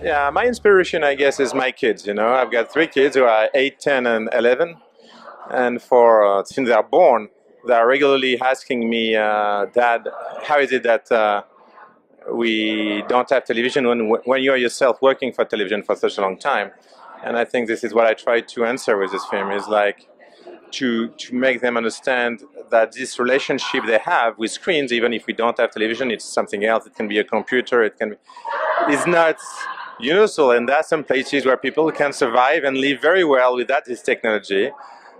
Yeah, my inspiration, I guess, is my kids. I've got three kids who are 8, 10, and 11. And since they're born, they're regularly asking me, Dad, how is it that we don't have television when you're yourself working for television for such a long time? And I think this is what I try to answer with this film, is like to make them understand that this relationship they have with screens, even if we don't have television, it's something else. It can be a computer. Is not universal, and there are some places where people can survive and live very well without this technology.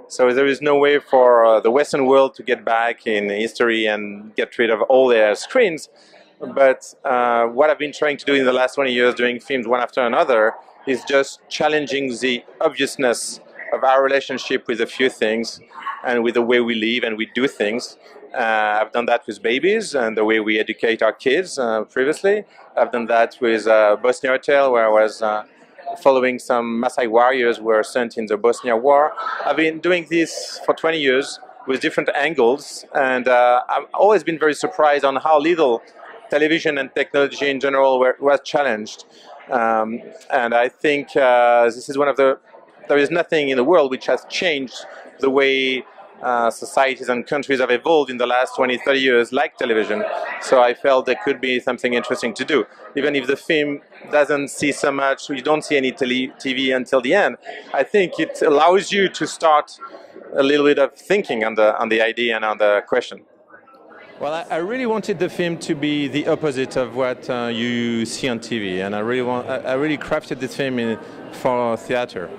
So there is no way for the Western world to get back in history and get rid of all their screens. But what I've been trying to do in the last 20 years, doing films one after another, is just challenging the obviousness of our relationship with a few things and with the way we live and we do things. I've done that with babies and the way we educate our kids previously. I've done that with Bosnia Hotel, where I was following some Maasai warriors who were sent in the Bosnia War. I've been doing this for 20 years with different angles, and I've always been very surprised on how little television and technology in general was challenged. And I think this is there is nothing in the world which has changed the way societies and countries have evolved in the last 20, 30 years, like television. So I felt there could be something interesting to do. Even if the film doesn't see so much, you don't see any TV until the end, I think it allows you to start a little bit of thinking on the idea and on the question. Well, I really wanted the film to be the opposite of what you see on TV, and I really crafted this film for theater.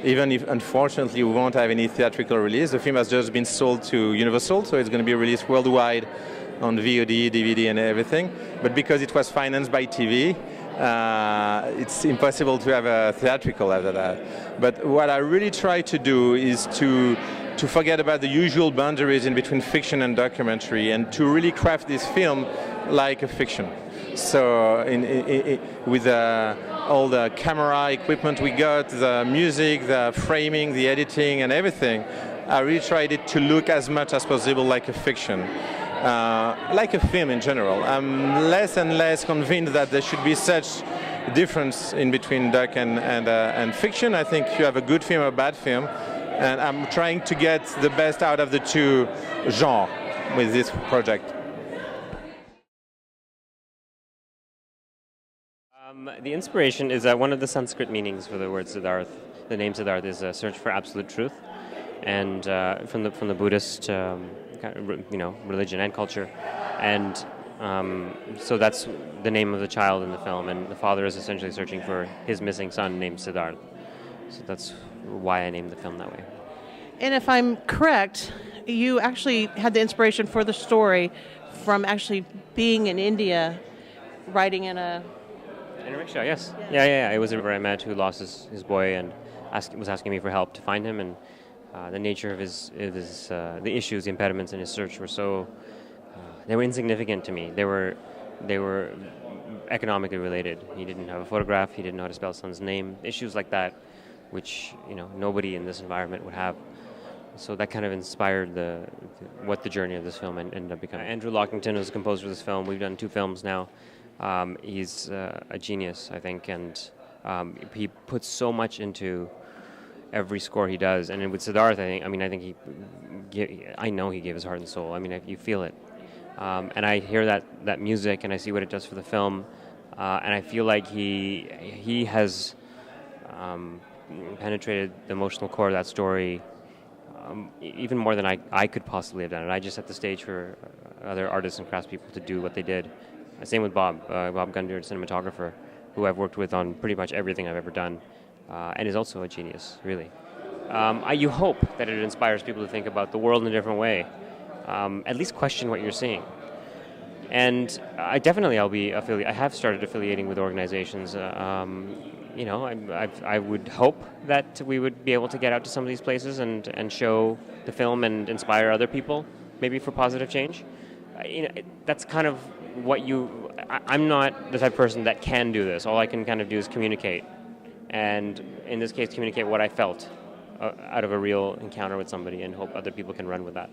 Even if, unfortunately, we won't have any theatrical release. The film has just been sold to Universal, so it's going to be released worldwide on VOD, DVD, and everything. But because it was financed by TV, it's impossible to have a theatrical after that. But what I really try to do is to forget about the usual boundaries in between fiction and documentary, and to really craft this film like a fiction. So with all the camera equipment we got, the music, the framing, the editing, and everything, I really tried it to look as much as possible like a fiction. Like a film in general. I'm less and less convinced that there should be such difference in between doc and fiction. I think you have a good film or a bad film, and I'm trying to get the best out of the two genres with this project. The inspiration is one of the Sanskrit meanings for the word Siddharth. The name Siddharth is a search for absolute truth, and from the Buddhist religion and culture, and so that's the name of the child in the film, and the father is essentially searching for his missing son named Siddharth. So that's why I named the film that way. And if I'm correct, you actually had the inspiration for the story from actually being in India, riding in a rickshaw, yes. Yeah. It was a river I met who lost his boy and was asking me for help to find him, and the nature of the issues, the impediments in his search were so they were insignificant to me. They were economically related. He didn't have a photograph. He didn't know how to spell his son's name. Issues like that, which nobody in this environment would have. So that kind of inspired what the journey of this film ended up becoming. Andrew Lockington was the composer of this film. We've done 2 films now. He's a genius, I think, and he puts so much into every score he does. And with Siddharth, I know he gave his heart and soul. I mean, you feel it. And I hear that music, and I see what it does for the film, and I feel like he has penetrated the emotional core of that story even more than I could possibly have done it. I just set the stage for other artists and craftspeople to do what they did. Same with Bob Gundyr, cinematographer, who I've worked with on pretty much everything I've ever done, and is also a genius, really. You hope that it inspires people to think about the world in a different way, at least question what you're seeing. And I'll be I have started affiliating with organizations. I would hope that we would be able to get out to some of these places and show the film and inspire other people, maybe for positive change. That's kind of what I'm not the type of person that can do this. All I can kind of do is communicate, and in this case, communicate what I felt out of a real encounter with somebody, and hope other people can run with that.